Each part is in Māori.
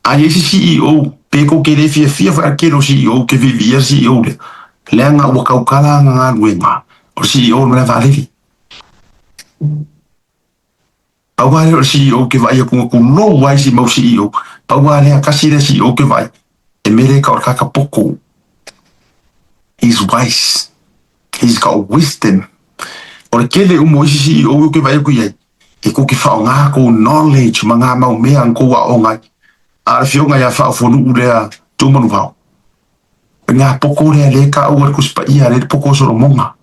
Ai esse CEO, peko ke le fia fa ke lo CEO ke vivia CEO le. Le nga wa kaukala nga ngwenga. O CEO me vale. Awale o CEO ke vai ku no wai si mo CEO. Awale a kasi le CEO ke vai. E mere ka o kaka poko. He's wise. He's got wisdom. O ke le umo isi CEO ke vai ku ye. E ko ki fa nga ko knowledge manga mau me an ko wa o ngai. A fionga ya fa fonu ulea tu manu vau. Nga poko le ka o ku spa ia le poko so monga.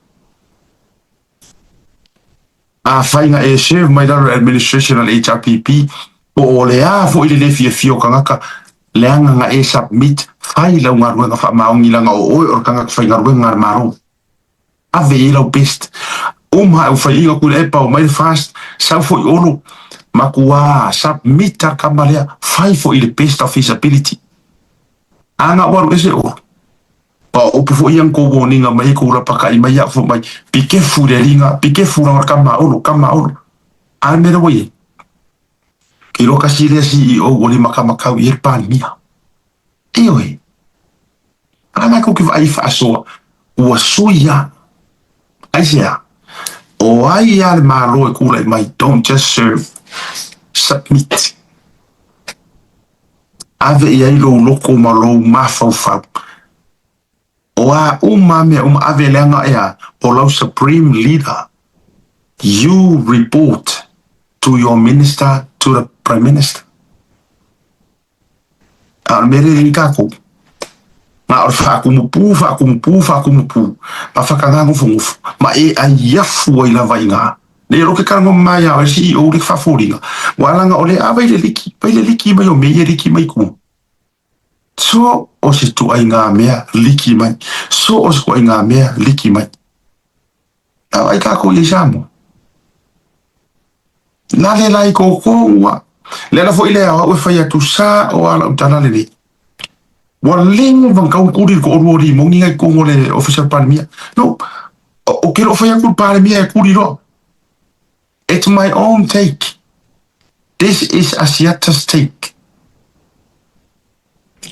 A fainga e serve my administration al HRPP o le a fo ile le fio kangaka le anga nga e submit faila nga ruenga fa maungi langa o kangaka fainga ruenga maro. Ave ila o best. Ha o fainga ku le pa o mai fast sa fo ono makua submit tar kamalea fai fo ile best of his ability. Anga waru ese o. Pa o pufo iang ko woninga mai ko ura paka i mai fo mai pike fure ringa pike fura kama ono al mero we kiro kasile CEO woli makau ir pan mia eoi ana ko ki vai fa so o suya aisia o ai al maro ko le mai don't just serve submit ave ia lo loko malo mafau Oa me avelenga ea o supreme leader. You report to your minister, to the prime minister. Al mere ringako. Ma or fakumupu. Pa fakangango fungufu. Ma e a yafu ila vainga. Le roke karango maya o CEO le faforinga. Walanga ole abaile liki mai o meia liki mai ku. So o se tu ai ngā mea liki mai. So o se tu ai ngā mea liki mai. Tau ai kako i samo. Lale lai koko ua. Lera fo ile awa ue whai atu sa o ala utana lele. Wa lengo vang kau kuri ko oruori mongi ngai kongo le official panemia. No. O kero whai aku panemia e kuri ro. It's my own take. This is Asiata's take.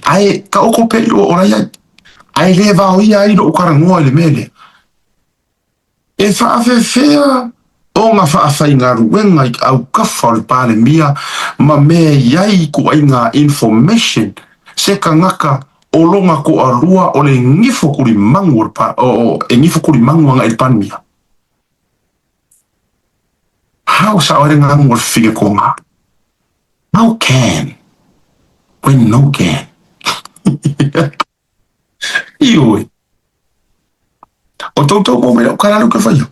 Ai ka oko pe o ora ai leva o ia i do karangoa le mele e fa fea o nga fa fainga ruenga i au kafa le pale mia ma me iai ko ai nga information se ka ngaka o longa ko arua o le ngifo kuri mangu o e ngifo kuri mangu nga il pan mia how sa ore nga ngor fige ko nga how can when no can Ioi. O tautou mo me o karalu ke whaio.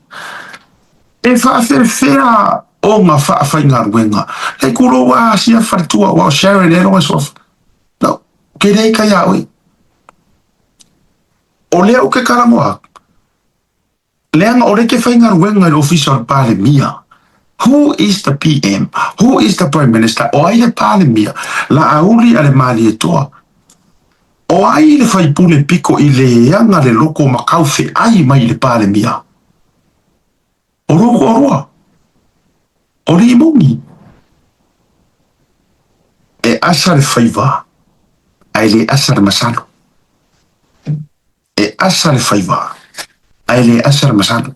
E whaafea o ngā whaafai ngā ruenga. Hei kuro wa asia wharatua wa o Sharon e ronga sof. No, ke rei kai aoi. O lea o ke karamoa. Leanga o reke whai ngā ruenga i official pale mia. Who is the PM? Who is the Prime Minister? O ai le pale mia. La auli ale mali e toa. O ai le fai pule piko i le anga le loko makau fe ai mai le pale mia. O roko o roa. O le Limogi. E asa le faiva. Ai le asa le masalo. E asa le faiva. Ai le asa le masalo.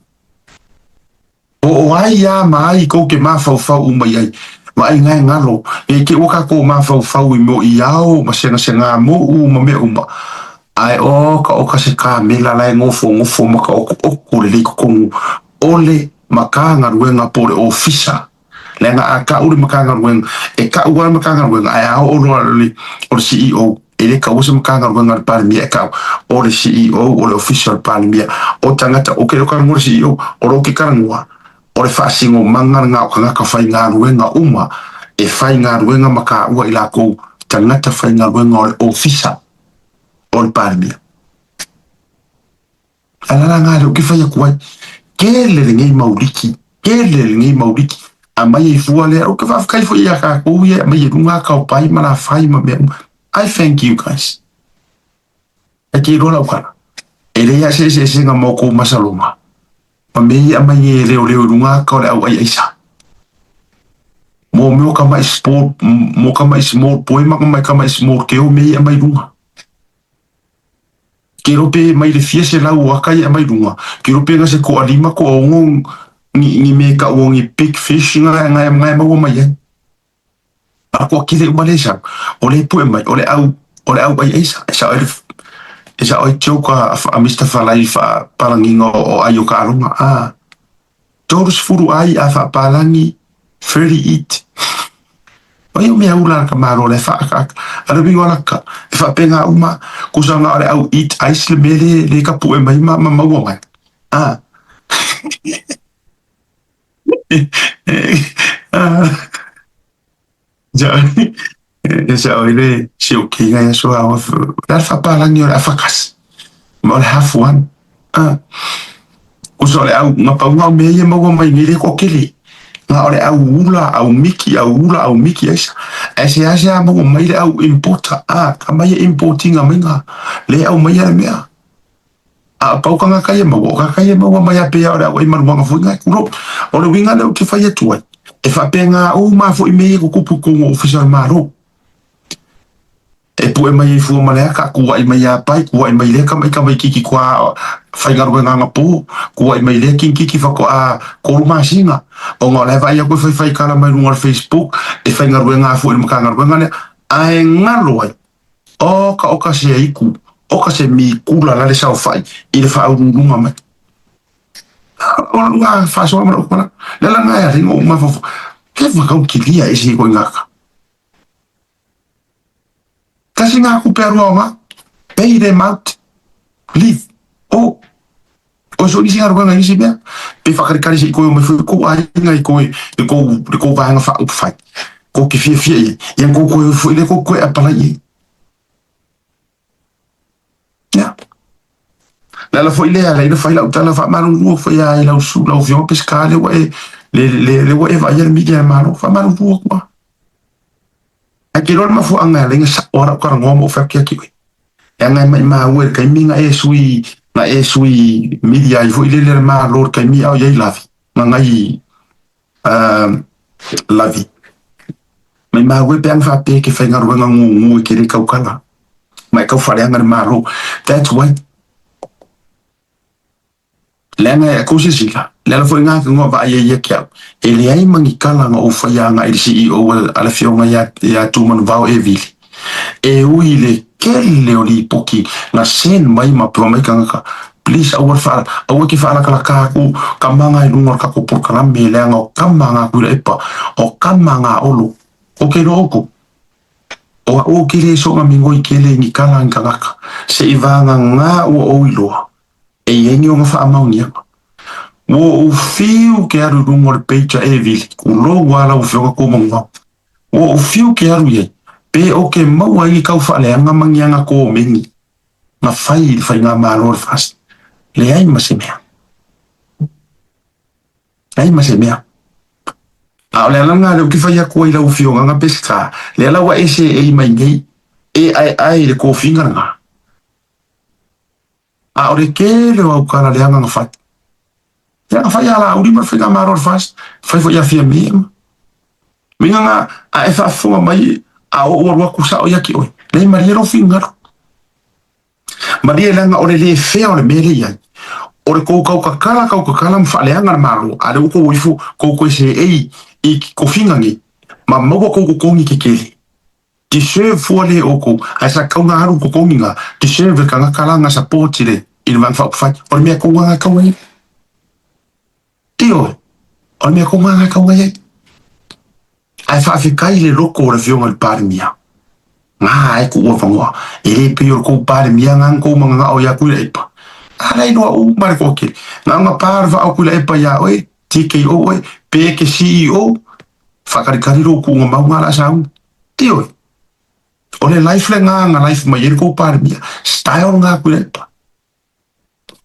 O ai a mai ko ke mafau umai ai. Ma ai ngai ngalo e ke waka ko mafau I mo I ao ma senga mo ma me uma ai o ka se ka me la ngofo ma ka o le ko ole makanga ruenga por ofisa lenga aka uri makanga ruenga e ka ua makanga ruenga ai ao o CEO e le ka usa makanga ruenga para mi ka o le CEO o le official para mi o tangata o ke ka ngor CEO o ro ke karangua o le whaasingo manga ngā o kangaka whai ngā ruenga uma e whai ngā ruenga maka ua I la kou tangata whai ngā ruenga o le ofisa o le pārmia. Alala ngā leo ke whai a kuai ke le ngei mauriki a mai e fua lea o ke whawhakai fo I a kā kou ia mai e runga kau pai mana whai ma mea I thank you guys. E ke rola ukana. E rea se ngā mō Masalomia. Ma mei a mai e leo runga ka le au ai aisa. mo ka mai sport mo ka mai small boy ma ka mai small ke o me mai runga ke rope mai le fia se lau waka ia mai runga ke rope nga se ko alima ko ngong ni me ka wongi big fish nga ma mai ia ako kile umalesa ole pu mai ole au ai esa oi choka a Mr. Falai fa palangingo o ayo ka arunga Toros furu ai a fa palangi very eat Oi o mea ula ka maro le fa ala bingo la ka fa penga uma ku sa na ale au eat ice le mele le ka pu mai ma mai ja esa oi le si o ki ga so a la fa palangi o la fa kas mo le half one ku sa le au ma pa uma me ye mo mai ni le ko kili nga ole au ula miki esa mo mai le au importa ka mai importing a minga le au mai le mea pau ka kai mo mai a pe ora o mai manga funga kuro o le winga le te fai tu e fa penga o ma fo me ko kupu ko official maro e pu mai fu male ka ku ai mai a pai ku ai mai le ka mai kiki kwa fai garu nga po ku ai mai le kiki fa ko a ko ma singa o nga le vai ko fai kala mai no Facebook e fai garu nga fu mo ka garu nga le ai ngalo ai o ka se iku o ka se mi kula la le sa fai ile fa u nga mai o nga fa so ma ko la la nga ya ringo ma fo ke fa ka kilia e si ko nga kasi nga ku pero nga pay them out leave o so ni singa nga ni sibia pe fa kari si ko mo fu ko ai nga ko va nga fa up fight ko ki fie yang ko fu ile ko a pala yi ya la fo ile ala ile fa ila utala fa malu no fo ya ila su la ovio pescale le wa eva ya mi ya malu fa malu ko akiro ma fu anga le sa ora ko ngomo fa ki anga mai ma wer kai minga e sui media i fu ile le ma lor kai mi au ye lavi ngai lavi mai ma wer pe anga fa pe ke fa ngaru ngu ke le kaukala mai ka fa le anga ma ro that's why lenga ko si sila le fo nga ngo va ye kia ele ai mangi kala nga o fa ya nga il CEO ala fionga ya tu man va e vili e uile kelle oli poki na sen mai ma pro mai kanga please awar fa awa ki fa ala kala ka ku kamanga i ngor ka ko por kala me le nga kamanga ku le pa o kamanga olu o ke no ko o ke le so nga mingo i kele ni kala nga se ivanga nga o ilo e yengi o fa amaunia o fiu ke aru rumor pecha e vili ku lo wala o fio ko mongo o fiu ke aru ye pe o ke mau ai ka fa le nga mangianga ko mengi ma fai nga malor fast le ai masemea a le nga le ki fa ya ko ila o fio nga pesca le la wa ese e mai ngai e ai le ko finga nga a ore ke le o kala le nga fa ya fa ya la uri ma fa maror fast fa ya fia mi nga a fa fo mai a o wa ku sa o ya ki o le mariero finga maria langa ore le fe o le mele ya ore ko kala mfa le nga maro a le ko wifu ko se e ko finga ngi ma mo ko ngi ke kele ti se fo le oko a sa ka nga haru ko nginga ti se ve ka kala nga support le il van fa o me ko nga ka wai tio o me ko nga ka wai ai fa kai le loko le fiona le parmia nga ai ko fa ngo ele pe ko parmia nga ko nga o ya ku le pa ala no o mar ko ke nga parva o ku le pa ya oi TKO oi pe ke CEO fa kari lo ku nga ma la sa tio o le life le nga life ma yer ko parmia style nga ku le pa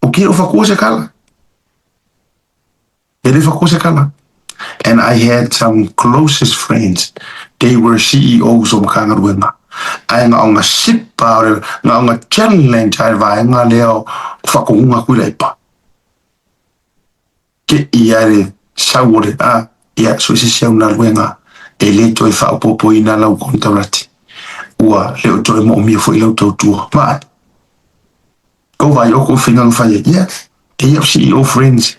o ke o fa ko se kala ele fa ko se kala. And I had some closest friends. They were CEOs of Kangarwinga. Ay nga nga sipa nga challenge ay va nga leo fakunga kulay pa. Ke iare sawore ya so si siya na luenga e le toi whaapopo ina lau kontaurati. Ua leo toi mo mia fo ilau tau tua. Maa, ko vai o ko whingang whaia, yeah, e iau CEO friends,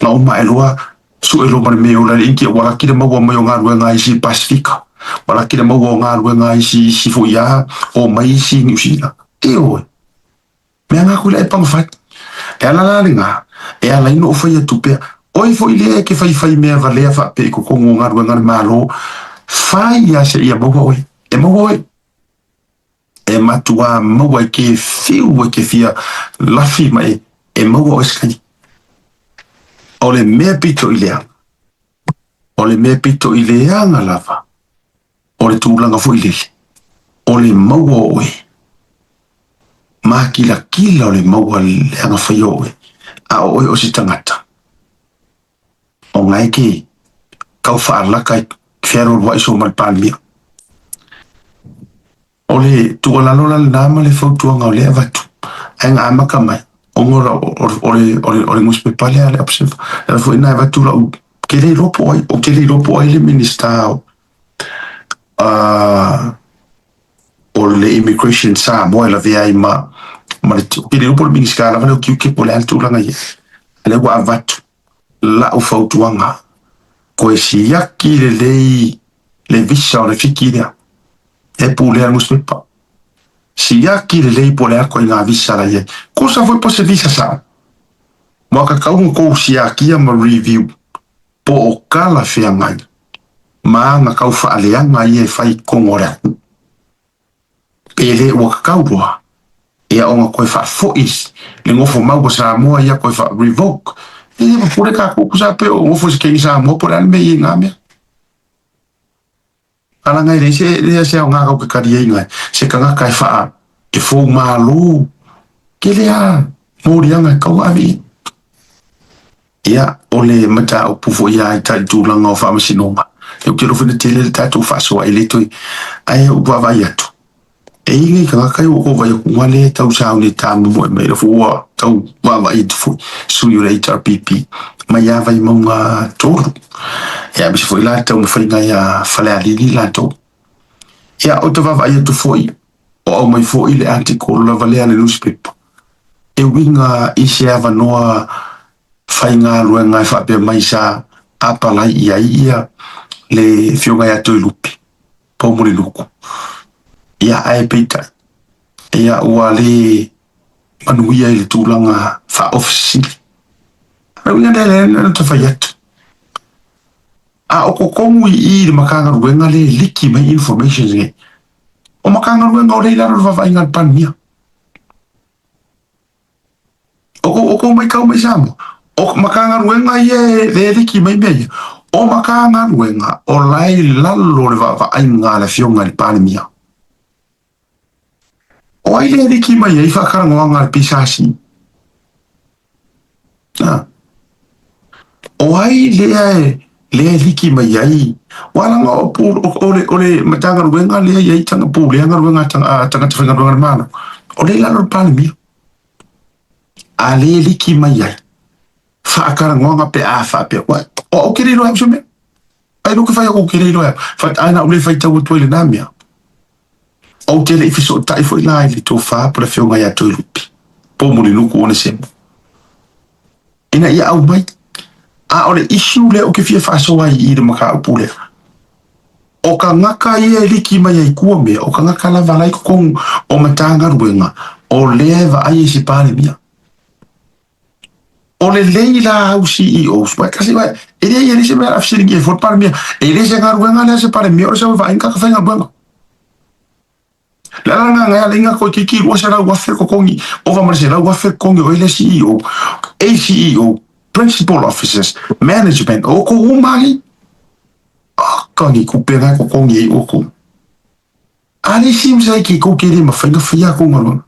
nga o ma eloa, su elo mara meo la inki wala kira maua mai o ngā rua ngā isi Pasifika, wala kira maua o ngā rua ngā isi fo ia, o mai isi New Zealand. E oe, mea ngā kula e pangwhat, e ala la ringa, e ala ino o whaia tupea, oi fo ile ke whai mea valea wha pe ko kongo ngā rua ngā malo, whai a se ia maua oe, e maua oe, e matua maua ke whiu ke fia lafi mai, e maua oe skani. O le mea pito i leanga. O le mea pito i leanga lava. O le tūlanga fo i lele. O le maua oe. Mā kila o le maua leanga whai oe. A oe o si tangata. O ngai ke kau whaalaka i whiaro rua iso malpāmia. O le tualalola le nāma le whautuanga o le avatu. Ai ngā amaka mai. Ongora o le muspe pale ale apsefa. Era foi na avatu la ke le ropo ai, o ke le ropo ai le minister o le immigration sa mo la via i ma le ke le ropo le minister la vale o ke pole altu la ngai. Ale wa avatu la o fautuanga. Ko e si yaki le visa o le fikiria. E pule al muspe pa. Si yaki le lei pole ako i ngā visa la ye. Ko sa foi po se visa sa. Mo ka kaunga ko si yaki ma review. Po o kala fea ngai. Ma nga kau wha aleanga i e whai kongore. Pele ua ka kaurua. Ea o nga koe wha fois. Le ngofo mau sa moa ia koe wha revoke. E ma pule ka kuku sa pe o ngofo si kengi sa moa pole ane me i ngā mea. Ala ngai le se o ngā kau ke kari e ngai. Se ka ngā kai wha e fō mālo. Ke lea mōrianga kau avi. Ia o le mata o pufo ia i tai tūlanga o whamasinonga. E o kero whina tele le tātou whasoa e le toi. Ai o wawai atu. E ingai ka ngakai o ko vai o ngale tau sao ne tāmu mo e mai la fua tau wawai atu fui. Sui o le HRPP. Mai a vai maunga tōru. Ia bisi fui la tau mwhainga ia whale alili la tō. Ia o te wawai atu fui. O au mai fui le article la valea le newspaper. E winga isi ava noa whainga rua ngai whapea mai sa apalai ia le whionga ia tui lupi. Pōmuri luku. Ia ae peita. Ia ua le manuia i le tūlanga wha ofisili. Rau inga dele na ta whai atu. A o ko kongu i le makanga ruenga le liki mai information nge. O makanga ruenga o le ilaro le wawai pan mia. O ko mai kau mai samo. O makanga ruenga i le liki mai mea. O makanga ruenga o lai lalo le wawai ngā le whionga le pan mia. O ai le liki mai i whakarangoa ngā le pisasi. O ai le liki mai ai. Walanga o le matanga ruenga le ai tanga pūleanga ruenga tanga whinga ruenga mana. O le lalo le pan mia. A le liki mai ai. Whakarangoa ngā pe a whapea. O kere roa so me. Ai no ke whai o kere roa. What aina ule whai tau atuai le nā mea. O te le ifiso tai foi lai le tō wha pura whionga ia tō lupi. Pōmuri nuku one semu. Ina ia au mai. A o le issue le o ke fia whaasoa i le maka upu le. O ka ngaka ia liki mai ai kua mea. O ka ngaka lava lai kukong o matanga ruenga. O Leva ai si pāre mia. O le leila au CEO. Kasi wai, e rea ia lise mea afsiringi e fot pāre mia. E lise ngā ruenga lea se pāre mia. O le sa wain kaka whainga ruenga. La nga nga linga ko kiki wa sara wa fe ko kongi o va marse la wa fe kongi o le CEO ACEO principal officers management o ko umali kongi ku pena ko kongi o ko ali sim sai ki ko kiri ma fenga fia ko ngalo